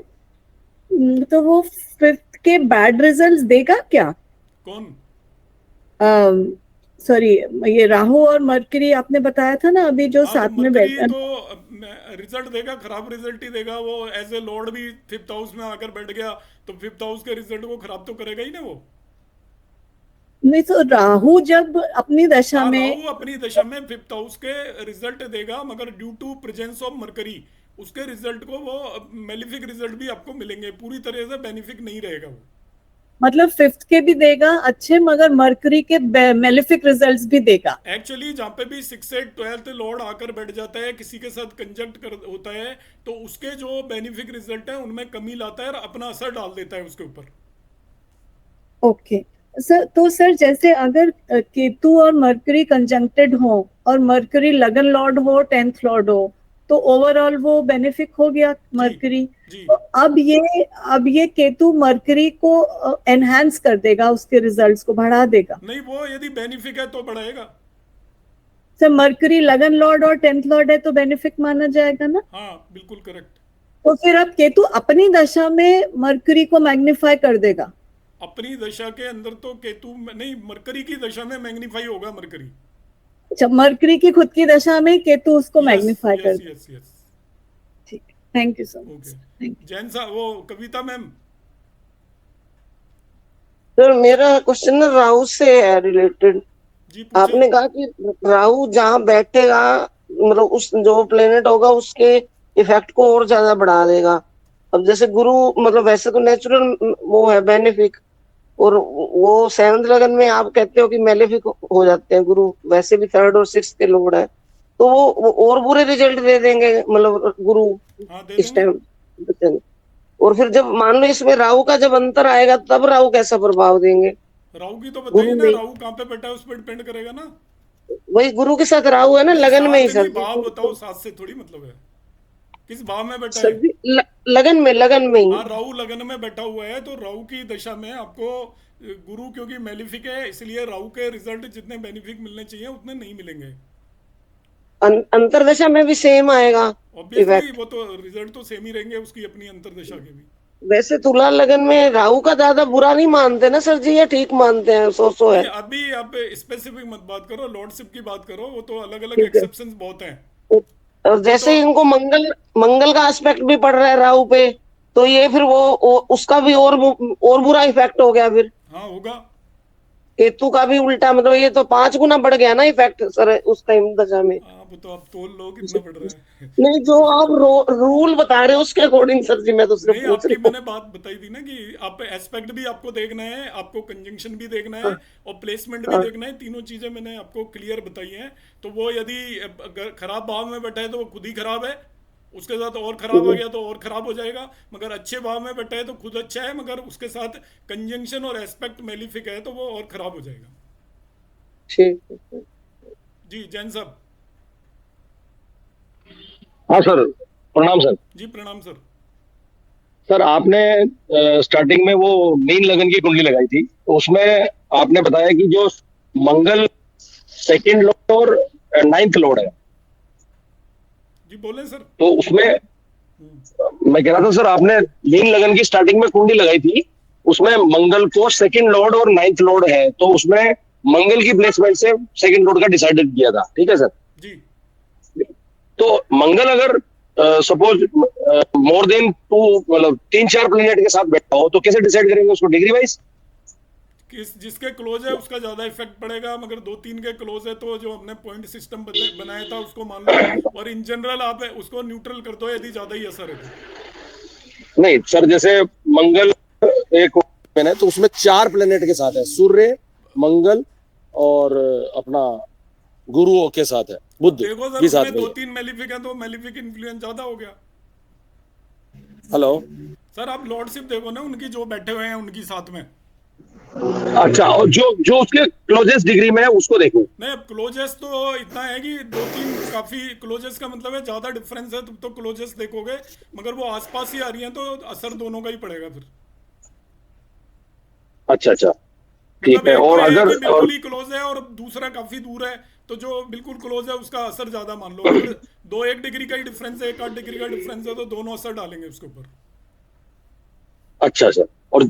तो वो फिफ्थ के बैड रिजल्ट्स देगा क्या? कौन? सॉरी, ये राहु और मरकरी आपने बताया था ना अभी, जो हाँ, तो साथ में मरकरी बैठा। तो रिजल्ट देगा, खराब रिजल्ट ही देगा। वो एज ए लॉर्ड भी फिफ्थ हाउस में आकर बैठ गया, तो फिफ्थ हाउस के रिजल्ट को खराब तो करेगा ही ना वो। नहीं तो राहु जब अपनी दशा हाँ, में, राहु अपनी दशा में फिफ्थ हाउस के रिजल्ट देगा, मगर due to presence of Mercury उसके रिजल्ट को वो मेलिफिक रिजल्ट भी आपको मिलेंगे, पूरी तरह से बेनिफिक नहीं रहेगा वो। मतलब फिफ्थ के भी देगा अच्छे, मगर मरकरी के मेलिफिक रिजल्ट्स भी देगा। एक्चुअली जहाँ पे भी 6 से 12th लॉर्ड आकर बैठ जाता है, किसी के साथ कंजक्ट कर होता है, तो उसके जो बेनिफिक रिजल्ट है उनमें कमी लाता है और अपना असर डाल देता है उसके ऊपर। ओके सर, तो सर जैसे अगर केतु और मरकरी कंजंक्टेड हो और मरकरी लगन लॉर्ड हो, 10th लॉर्ड हो, तो ओवरऑल वो बेनिफिक हो गया जी मरकरी। जी। तो अब ये केतु मरकरी को एनहांस कर देगा, उसके रिजल्ट्स को बढ़ा देगा। नहीं, वो यदि बेनिफिक है तो बढ़ाएगा। सर मरकरी लगन लॉर्ड और 10th लॉर्ड है तो बेनिफिक माना जाएगा ना? हाँ, बिल्कुल करेक्ट। तो फिर अब केतु अपनी दशा में मरकरी को मैग्नीफाई कर देगा। अपनी दशा के अंदर तो केतु नहीं, मरकरी की दशा में मैग्नीफाई होगा मरकरी। अच्छा, मरकरी की खुद की दशा में केतु उसको यस मैग्नीफाई कर यस देगा। Yes yes. ठीक, thank you so much. Okay. Thank you. Jain साहब, वो कविता मैम। सर मेरा क्वेश्चन ना राहु से है रिलेटेड। जी, पूछे। आपने कहा कि राहु जहाँ बैठेगा, मतलब उस जो प्लेनेट होगा उसके इफेक्ट को और ज्यादा बढ़ा देगा। अब जैसे गुरु, मतलब वैसे तो नेचुरल वो है बेनिफिक, और वो 7th लगन में आप कहते हो कि मेलेफिक हो जाते हैं गुरु, वैसे भी 3rd और 6th के लोड है, तो वो और बुरे रिजल्ट दे देंगे, मतलब गुरु हाँ, दे इस देंगे। टाइम। और फिर जब मान लो इसमें राहु का जब अंतर आएगा, तब राहु कैसा प्रभाव देंगे? राहु की तो गुरु बताइए ना, में राहु कहाँ पे बैठा है उस पर डिपेंड करेगा ना। वही गुरु के साथ राहु है ना, नहीं, लगन में ही साथ नहीं, सर भाव जी। बताओ, साथ से थोड़ी मतलब है। किस भाव में बैठा सर है? जी लगन में हाँ, ही। राहु लगन में बैठा हुआ है, तो राहु की दशा में आपको गुरु क्योंकि मेलिफिक है, इसलिए राहु के रिजल्ट जितने बेनिफिक मिलने चाहिए उतने नहीं मिलेंगे। अंतरदशा में भी सेम आएगा ऑब्वियसली इफेक्ट। वो तो रिजल्ट तो सेम ही रहेंगे उसकी अपनी अंतरदशा के भी। वैसे तुला लगन में राहु का ज्यादा बुरा नहीं मानते ना सर जी, ये ठीक मानते हैं, सो नहीं, है। अभी आप स्पेसिफिक मत बात करो, लॉर्डशिप की बात करो, वो तो अलग अलग ठीक है। एक्सेप्शंस बहुत हैं। और वो जैसे तो ही इनको मंगल का एस्पेक्ट भी पड़ रहा है राहु पे, तो ये फिर वो उसका भी और बुरा इफेक्ट हो गया फिर। हाँ होगा। केतु का भी उल्टा, मतलब ये तो 5 गुना बढ़ गया ना इफेक्ट सर उस टाइम दशा में। वो तो आप तोल लो कितना बढ़ रहा है। नहीं, जो आप रूल बता रहे हो उसके अकॉर्डिंग सर जी, मैं तो सिर्फ नहीं, पूछ आपकी रही हूँ। मैंने बात बताई थी ना कि आप एस्पेक्ट भी आपको देखना है, आपको कंजंक्शन भी देखना है हाँ, और प्लेसमेंट भी हाँ, देखना है। तीनों चीजें मैंने आपको क्लियर बताई हैं। तो वो यदि अगर खराब भाव में बैठा है तो वो खुद ही खराब है, उसके साथ और खराब आ गया तो और खराब हो जाएगा। मगर अच्छे भाव में बैठा है तो खुद अच्छा है, मगर उसके साथ कंजंक्शन और एस्पेक्ट मेलिफिक है तो वो और खराब हो जाएगा। ठीक है। जी, जैन साहब। हाँ सर, प्रणाम सर। जी, प्रणाम सर। सर आपने स्टार्टिंग में वो मीन लगन की कुंडली लगाई थी, तो उसमें आपने बताया कि जो मंगल सेकंड लॉर्ड और नाइन्थ लॉर्ड है, जी बोले सर। तो उसमें मैं कह रहा था सर, आपने मीन लगन की स्टार्टिंग में कुंडली लगाई थी, उसमें मंगल को सेकंड लॉर्ड और नाइन्थ लॉर्ड है, तो उसमें मंगल की प्लेसमेंट से सेकंड लॉर्ड का डिसाइडेड किया था, ठीक है सर। जी तो मंगल अगर सपोज मोर देन टू, मतलब 3-4 प्लेनेट के साथ बैठा हो, तो कैसे डिसाइड करेंगे उसको? Degree wise? जिसके क्लोज है उसका ज्यादा इफेक्ट पड़ेगा, मगर 2-3 के क्लोज है तो जो हमने पॉइंट सिस्टम बनाया था उसको मान लो, और इन जनरल आप उसको न्यूट्रल कर दो यदि ज्यादा ही असर है तो। नहीं सर, जैसे मंगल एक है तो उसमें 4 प्लेनेट के साथ है, सूर्य, मंगल और अपना गुरु के साथ है, बुध देखो के सर साथ उसमें में। 2-3 मेलिफिक है तो मेलिफिक इन्फ्लुएंस ज्यादा हो गया। हेलो सर आप लॉर्डशिप देखो ना उनकी जो बैठे हुए हैं उनकी साथ में। अच्छा, और जो जो उसके क्लोजेस्ट डिग्री में है उसको देखो। नहीं अब क्लोजेस तो इतना है कि 2-3 काफी क्लोजेस का मतलब है ज्यादा डिफरेंस है तो क्लोजेस देखोगे, मगर वो आसपास ही आ रही हैं तो असर दोनों का ही पड़ेगा फिर। अच्छा अच्छा, मतलब ठीक है। एक तो और ये है अगर कि बिल्कुल ही क्लोज है और दूसरा काफी दूर है, तो जो बिल्कुल क्लोज है उसका असर ज्यादा मान लो। अगर 2-1 डिग्री का ही डिफरेंस है, 1-8 डिग्री का डिफरेंस है, तो दोनों असर डालेंगे उसके ऊपर। अच्छा अच्छा, और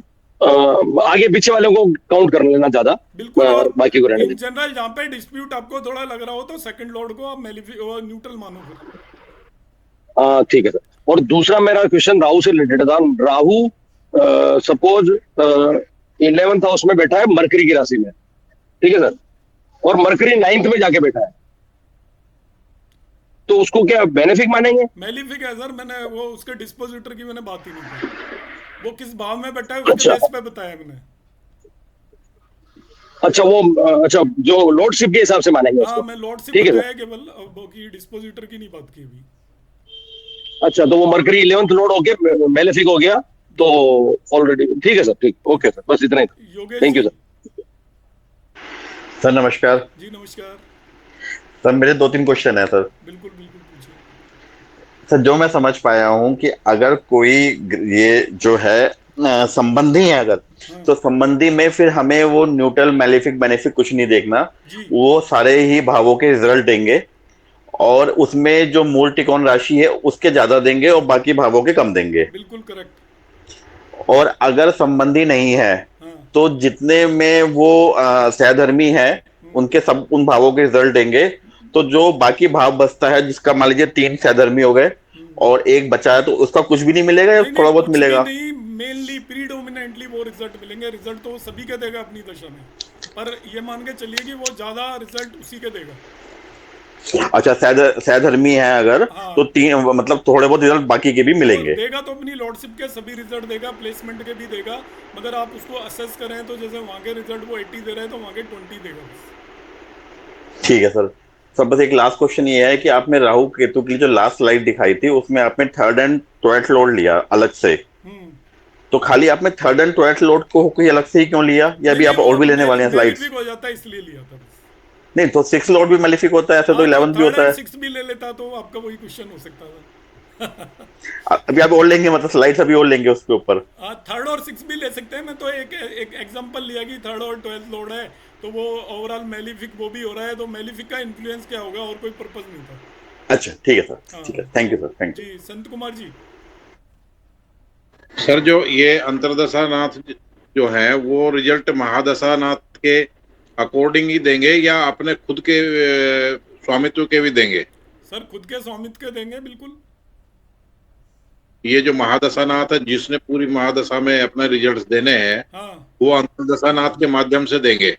आगे पीछे वालों को काउंट कर लेना ज्यादा, बिल्कुल। और बाकी को रहने इन दें। जनरल जहाँ पे डिस्प्यूट आपको थोड़ा लग रहा हो तो सेकंड लॉर्ड को आप न्यूट्रल मानो फिर। ठीक है सर। और दूसरा मेरा क्वेश्चन राहु से रिलेटेड था। राहु सपोज 11th हाउस में बैठा है मरकरी की राशि में, ठीक है सर, और मरकरी 9th में जाके बैठा है, तो उसको क्या बेनिफिक मानेंगे? मेलिफिक है सर, मैंने वो उसके डिस्पोजिटर की मैंने बात ही नहीं की। वो किस भाव में बैठा है उसके अच्छा बेस पे बताया मैंने। अच्छा, वो अच्छा जो लॉर्डशिप के हिसाब से मानेंगे हाँ उसको, मैं लॉर्डशिप ठीक है बताया सर। केवल, बाकी डिस्पोजिटर की नहीं बात की अभी। अच्छा, तो वो मरकरी 11th लॉर्ड हो गया, मेलेफिक हो गया, तो ऑलरेडी ठीक है सर, ठीक, ओके सर, बस इतना ही। योगेश थैंक जी। You sir. सर नमस्कार। जी नमस्कार। सर मेरे 2-3 क्वेश्चन है सर। बिल्कुल बिल्कुल पूछिए। सर जो मैं समझ पाया हूँ कि अगर कोई ये जो है संबंधी है अगर, हाँ तो संबंधी में फिर हमें वो न्यूट्रल मैलेफिक बेनिफिक कुछ नहीं देखना, जी वो सारे ही भावों के रिजल्ट देंगे, और उसमें जो मूल त्रिकोण राशि है उसके ज्यादा देंगे और बाकी भावों के कम देंगे। बिल्कुल करेक्ट। और अगर संबंधी नहीं है हाँ तो जितने में वो सहधर्मी है उनके सब उन भावों के रिजल्ट देंगे। तो जो बाकी भाव बचता है, जिसका मान लीजिए 3 सहधर्मी हो गए और एक बचा है, तो उसका कुछ भी नहीं मिलेगा या नहीं नहीं थोड़ा बहुत कुछ भी मिलेगा? नहीं, मेनली प्रीडोमिनेंटली वो रिजल्ट मिलेंगे। रिजल्ट तो सभी के देगा अपनी दशा में, पर ये मान के चलिए कि वो ज्यादा रिजल्ट उसी के देगा। अच्छा, सहधर्मी है अगर, हाँ तो 3 मतलब थोड़े बहुत रिजल्ट बाकी के भी वो मिलेंगे। देगा तो अपनी लॉर्डशिप के सभी रिजल्ट देगा, प्लेसमेंट के भी देगा, मगर आप उसको असेस करें तो जैसे वहाँ के रिजल्ट वो 80 दे रहे हैं तो वहाँ के 20 देगा बस। ठीक है सर। सर बस एक लास्ट क्वेश्चन ये है कि आपने राहु केतु की जो लास्ट स्लाइड दिखाई थी उसमें आपने 3rd एंड 12th लॉर्ड लिया अलग से, हम्म। तो खाली आपने 3rd एंड 12th लॉर्ड को कोई अलग से ही क्यों लिया, या नहीं अभी नहीं आप वो और भी लेने वाले हैं स्लाइड्स? मेलिफिक हो जाता है इसलिए लिया था बस। नहीं तो 6th लॉर्ड भी मेलिफिक होता है, ऐसे तो हाँ तो 11th भी 3rd होता एंड है। 6th भी ले लेता तो आपका वही क्वेश्चन हो सकता था। अभी आप और लेंगे, मतलब स्लाइड्स अभी और लेंगे उसके ऊपर? हाँ 3rd और 6th भी ले सकते हैं। मैं तो एक एक एग्जांपल लिया कि 3rd और 12th लॉर्ड है तो वो ओवरऑल मेलिफिक वो भी हो रहा है, तो मेलिफिक का इन्फ्लुएंस क्या होगा, और कोई पर्पस नहीं था। अच्छा ठीक है सर, हाँ ठीक है, thank you sir, thank you. जी संत कुमार जी। सर जो ये अंतरदशानाथ जो है वो रिजल्ट महादशानाथ के अकॉर्डिंग ही देंगे या अपने खुद के स्वामित्व के भी देंगे? सर खुद के स्वामित्व के देंगे बिल्कुल। ये जो महादशानाथ है जिसने पूरी महादशा में अपने रिजल्ट्स देने हैं, हाँ वो अंतरदशानाथ के माध्यम से देंगे?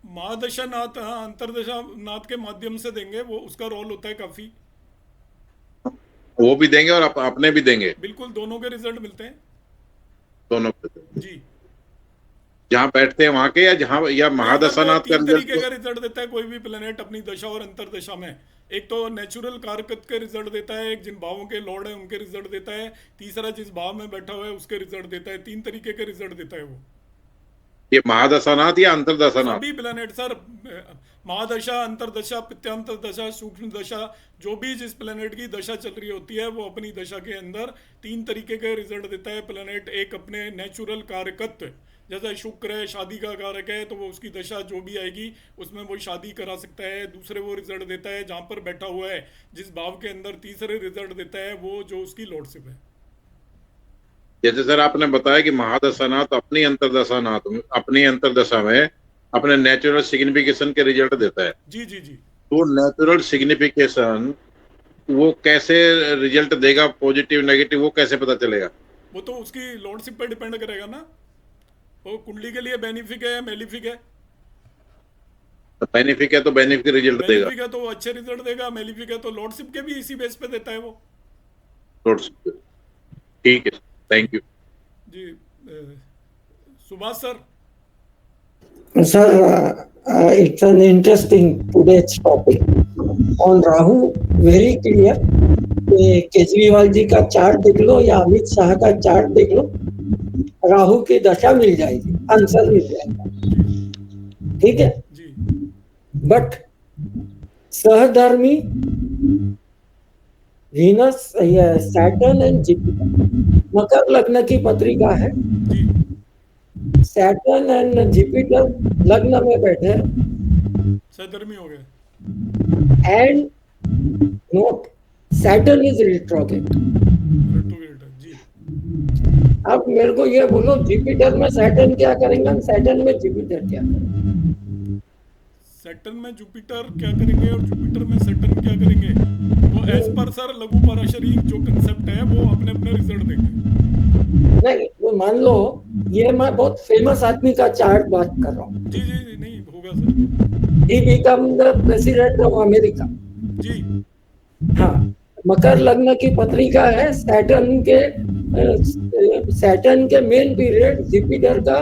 महादशानाथ, हाँ अंतरदशानाथ के माध्यम से देंगे, वो उसका रोल होता है काफी। वो भी देंगे और अपने भी देंगे? बिल्कुल दोनों के रिजल्ट मिलते हैं। दोनों जी जहाँ बैठते हैं वहां के, या जहाँ या नहीं, सर, वो महादशानाथ का 3 तरीके रिजल्ट? का रिजल्ट देता है कोई भी प्लेनेट अपनी दशा और अंतरदशा में। एक तो नेचुरल कारकत के रिजल्ट देता है, एक जिन भावों के लॉर्ड है उनके रिजल्ट देता है, तीसरा जिस भाव में बैठा हुआ है उसके रिजल्ट देता है। 3 तरीके के रिजल्ट देता है वो। ये महादशानाथ या अंतरदशानाथ? सभी प्लेनेट सर, महादशा, अंतरदशा, पित्यांतर दशा, सूक्ष्म दशा, जो भी जिस प्लेनेट की दशा चल रही होती है वो अपनी दशा के अंदर 3 तरीके के रिजल्ट देता है प्लेनेट। एक अपने नेचुरल कारकत्व, जैसा शुक्र है शादी का कारक है तो वो उसकी दशा जो भी आएगी उसमें वो शादी करा सकता है। दूसरे वो रिजल्ट देता है जहाँ पर बैठा हुआ है जिस भाव के अंदर। तीसरे रिजल्ट देता है वो जो उसकी लॉर्डशिप है। जैसे सर आपने बताया कि महादशानाथ अपनी अंतरदशा में अपने नेचुरल सिग्निफिकेशन के रिजल्ट देता है। जी जी जी। तो नेचुरल सिग्निफिकेशन वो कैसे रिजल्ट देगा, पॉजिटिव नेगेटिव, वो कैसे पता चलेगा? वो तो उसकी लॉर्डशिप पे डिपेंड करेगा ना, वो कुंडली के लिए बेनिफिक है या मेलिफिक है। तो बेनिफिक है तो बेनिफिक रिजल्ट देगा, बेनिफिक है तो अच्छे रिजल्ट देगा, मेलिफिक है तो लॉर्डशिप के भी इसी बेस पे देता है वो। लॉर्डशिप। ठीक है, thank you ji. Subhash sir. Sir, it's an interesting today's topic on Rahu. Very clear. Kejriwal ji का चार्ट देख लो या अमित शाह का चार्ट देख लो, राहु की दशा मिल जाएगी, आंसर मिल जाएगा। ठीक है जी। बट सहधर्मी वीनस, सैटर्न एंड जुपिटर, मकर लग्न की पत्रिका है। जी। सैटर्न एंड जुपिटर लग्न में बैठे, सहधर्मी हो गए। And note Saturn is retrograde. जी। अब मेरे को ये बोलो जुपिटर में सैटर्न क्या करेंगे, सैटर्न में जुपिटर क्या करेंगे? सैटर्न में जुपिटर क्या करेंगे और जुपिटर में सैटर्न क्या करेंगे, वो एज पर सर लघु पराशरी जो कंसेप्ट है वो अपने अपने रिजल्ट देंगे। नहीं, वो मान लो ये मैं बहुत फेमस आदमी का चार्ट बात कर रहा हूँ। जी जी जी। नहीं होगा sir. He become the president of America. जी। हाँ, मकर लग्न की पत्रिका है। सैटर्न के मेन पीरियड, जुपिटर का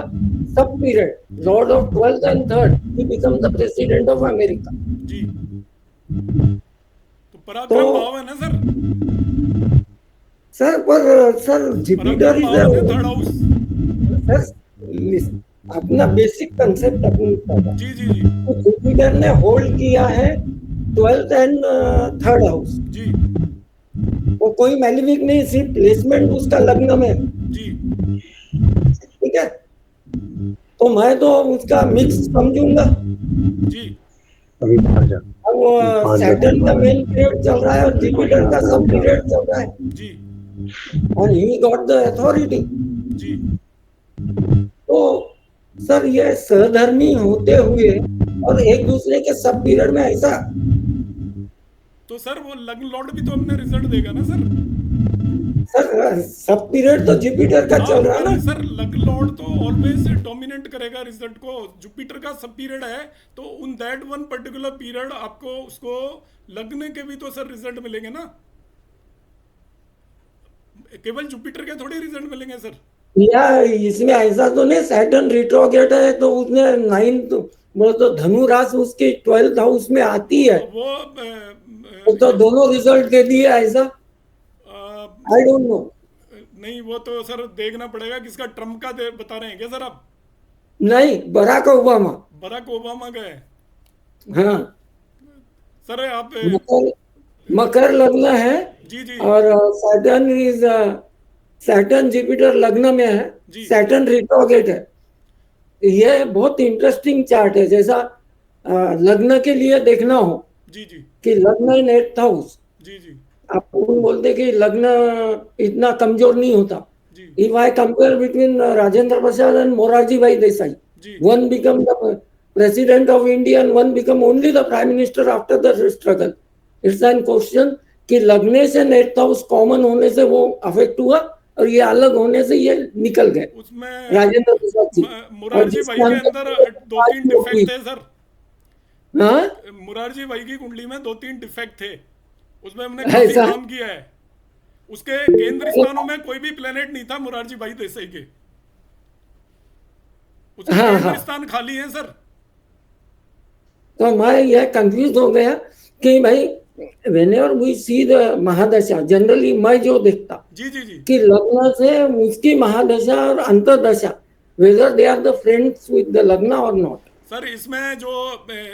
सब period, lord of 12th and 3rd, he become the president of America. जी। तो पराक्रम भाव है ना सर। सर पर sir Jupiter is third house. Sir अपना बेसिक कंसेप्ट अपनी पता। जी जी जी। तो जुपिटर ने होल्ड किया है 12th and 3rd हाउस। जी। वो कोई मैलिफिक नहीं, सिर्फ प्लेसमेंट उसका लग्न में। जी। ठीक है, तो मैं तो उसका मिक्स समझूंगा। जी। अब सैटर्न का मेन पीरियड चल रहा है और जुपिटर का सब पीरियड चल रहा है। जी। और ही गॉट द अथॉरिटी। जी। तो सर ये सहधर्मी होते हुए और एक दूसरे के सब पीरियड में ऐसा, तो सर वो लग्न लॉर्ड भी तो अपने रिजल्ट देगा ना सर। सर सब पीरियड तो जुपिटर का चल रहा है ना सर। लग्न लॉर्ड तो ऑलवेज डोमिनेट करेगा रिजल्ट को। जुपिटर का सब पीरियड है तो उन दैट वन पर्टिकुलर पीरियड आपको उसको लग्न के भी तो सर रिजल्ट मिलेंगे ना, केवल जुपिटर के थोड़ी रिजल्ट मिलेंगे सर। या इसमें ऐसा तो नहीं, सैटर्न रिट्रोग्रेड है तो उसने 9th तो धनु राशि उसके 12th हाउस में आती है, वो तो दोनों रिजल्ट दे दिए ऐसा। I don't know. नहीं वो तो सर देखना पड़ेगा किसका। ट्रम्प का बता रहे हैं क्या सर आप? नहीं, बराक ओबामा। बराक ओबामा का है। हाँ सर आप मकर लग्न है। जी जी। और सैटर्न जुपिटर लग्न में है, सैटर्न रिट्रोग्रेड है। ये बहुत इंटरेस्टिंग चार्ट है। जैसा लग्न के लिए देखना हो जी जी कि लग्न इन 8th हाउस, जी जी। आप बोलते कि लग्न इतना कमजोर नहीं होता। If I compare between Rajendra Prasad and Morarji Bhai Desai, one become the president of India and one become only the prime minister after the struggle. It's an question कि लगने से 8th हाउस कॉमन होने से वो अफेक्ट हुआ और ये अलग होने से ये निकल गए। उसमें राजेंद्र प्रसाद जी, मुरारजी भाई के अंदर 2-3 डिफेक्ट थे सर। हाँ, मुरारजी भाई की कुंडली में 2-3 डिफेक्ट थे, उसमें हमने काफी काम किया है। उसके केंद्र स्थानों में कोई भी प्लेनेट नहीं था मुरारजी भाई देसाई के, उसके केंद्र स्थान खाली हैं सर। तो मैं यह कंफ्यूज हो गया कि भाई whenever we see the mahadasha, generally मैं जो देखता जी जी जी कि लग्न से उसकी महादशा और अंतरदशा, whether they are the friends with the लग्न or not, सर इसमें जो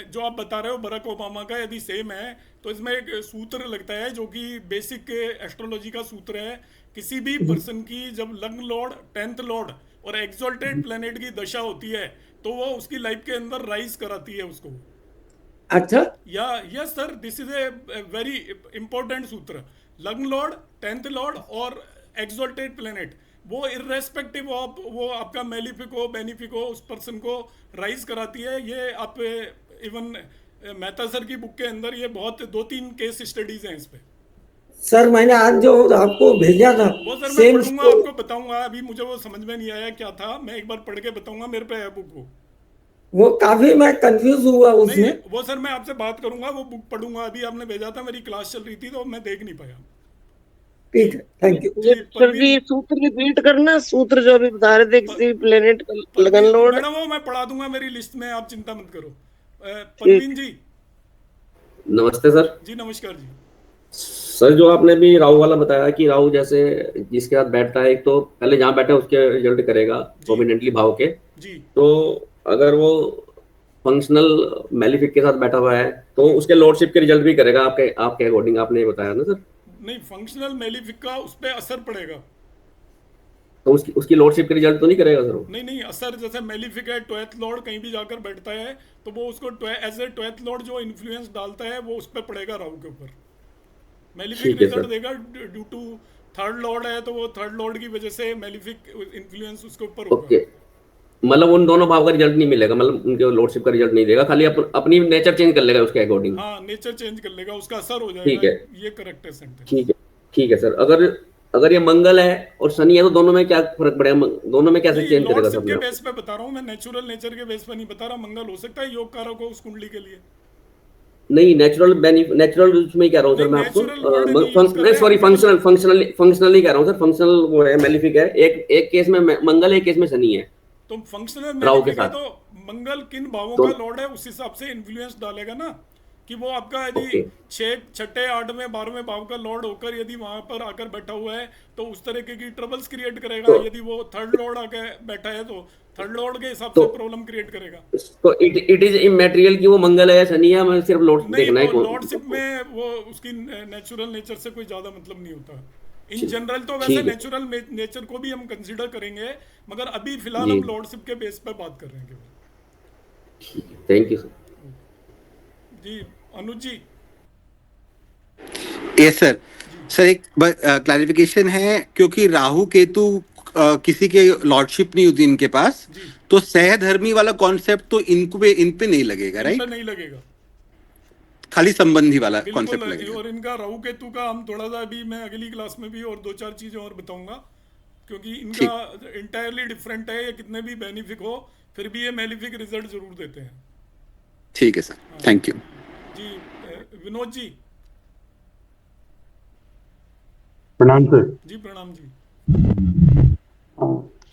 जो आप बता रहे हो बराक ओबामा का यदि सेम है तो इसमें एक सूत्र लगता है जो कि बेसिक एस्ट्रोलॉजी का सूत्र है। किसी भी पर्सन की जब लग्न लॉर्ड 10th लॉर्ड और एक्सॉल्टेड प्लेनेट की दशा होती है तो वो उसकी लाइफ के अंदर राइज कराती है उसको। अच्छा, या yes sir, this is a very important सूत्र। लग्न लॉर्ड 10th लॉर्ड और एक्सॉल्टेड प्लेनेट वो इर्रेस्पेक्टिव ऑफ वो आपका मेलिफिक हो बेनिफिक हो उस पर्सन को राइज कराती है। ये आप इवन मेहता सर की बुक के अंदर ये बहुत 2-3 केस स्टडीज हैं इस पे। सर मैंने आज जो आपको भेजा था वो सर मैं पढ़ूंगा आपको बताऊंगा, अभी मुझे वो समझ में नहीं आया क्या था, मैं एक बार पढ़ के बताऊंगा, मेरे पे है बुक वो काफी मैं कंफ्यूज हुआ उसमें। वो सर मैं आपसे बात करूंगा, वो बुक पढ़ूंगा, अभी आपने भेजा था मेरी क्लास चल रही थी तो मैं देख नहीं पाया। ठीक है, थैंक यू। सर जी सूत्र रिपीट करना, सूत्र जो अभी बता रहे थे किसी प्लेनेट का लगन लॉर्ड। मैडम वो मैं पढ़ा दूंगा मेरी लिस्ट में, आप चिंता मत करो। परवीन जी नमस्ते सर। जी नमस्कार जी। सर जो आपने भी राहु वाला बताया कि राहु जैसे जिसके साथ बैठता है, एक तो पहले जहाँ बैठा है उसके रिजल्ट करेगा प्रोमिनेंटली भाव के जी। तो अगर वो फंक्शनल मेलिफिक के साथ बैठा हुआ है तो उसके लॉर्डशिप के रिजल्ट भी करेगा आपके अकॉर्डिंग, आपने ये बताया ना सर। नहीं, फंक्शनल मेलिफिक का उस पर असर पड़ेगा तो उसकी लॉर्डशिप के रिजल्ट तो नहीं करेगा सर? नहीं असर, जैसे मेलिफिक है 12th लॉर्ड कहीं भी जाकर बैठता है तो वो उसको एज ए 12th लॉर्ड जो इन्फ्लुएंस डालता है वो उस पर पड़ेगा राहु के ऊपर। मेलिफिक रिजल्ट देगा ड्यू टू 3rd लॉर्ड है तो वो 3rd लॉर्ड की वजह से मेलिफिक इन्फ्लुएंस उसके ऊपर होगा। ओके, मतलब उन दोनों भाव का रिजल्ट नहीं मिलेगा, मतलब उनके लॉर्डशिप का रिजल्ट नहीं देगा, खाली अपनी नेचर चेंज कर लेगा उसके अकॉर्डिंग। हाँ, नेचर चेंज कर लेगा, उसका असर हो जाएगा। ठीक है, ये करेक्ट है सेंटेंस। ठीक है सर। अगर ये मंगल है और शनि है तो दोनों में क्या फर्क पड़ेगा, दोनों में कैसे चेंज करेगा सब? के बेस पे बता रहा हूँ मैं, नेचुरल नेचर के बेस पे नहीं बता रहा। मंगल हो सकता है योग कारक हो उस कुंडली के लिए। नहीं, नेचुरल उसमें कह रहा हूँ सर मैं आपको, सॉरी फंक्शनली कह रहा हूँ सर। फंक्शनल वो है मेलिफिक है, एक केस में मंगल है, एक केस में शनि है। तो फंक्शनल मेलिफिक है तो मंगल किन भावों का लॉर्ड है उस हिसाब से इन्फ्लुएंस डालेगा ना, कि वो आपका यदि 6, 6, 8वें 12वें भाव का लॉर्ड होकर यदि वहां पर आकर बैठा हुआ है तो उस तरीके की ट्रबल्स क्रिएट करेगा। यदि वो 3rd लॉर्ड आकर बैठा है तो 3rd लॉर्ड के हिसाब से प्रॉब्लम क्रिएट करेगा। तो इट इज इमैटेरियल कि वो मंगल है या शनि है, हमें सिर्फ लॉर्ड देखना है। लॉर्डशिप में वो उसकी नेचुरल नेचर से कोई ज्यादा मतलब नहीं होता इन जनरल। तो वैसे नेचुरल नेचर को भी हम कंसीडर करेंगे, मगर अभी फिलहाल हम लॉर्डशिप के बेस पर बात कर रहे हैं केवल। Thank you sir. जी Anuj ji. Yes sir. Sir एक क्लैरिफिकेशन है, क्योंकि राहु केतु किसी के लॉर्डशिप नहीं होती इनके पास, तो सहधर्मी वाला कॉन्सेप्ट तो इन पे नहीं लगेगा, राइट? नहीं लगेगा, खाली संबंधी वाला कॉन्सेप्ट लगेगा। और इनका राहु केतु का हम थोड़ा सा अभी मैं अगली क्लास में भी और 2-4 चीजें और बताऊंगा, क्योंकि इनका इंटायरली डिफरेंट है। ये कितने भी बेनिफिक हो फिर भी ये मेलिफिक रिजल्ट जरूर देते हैं। ठीक है सर, थैंक यू जी। विनोद जी। प्रणाम सर। जी प्रणाम जी।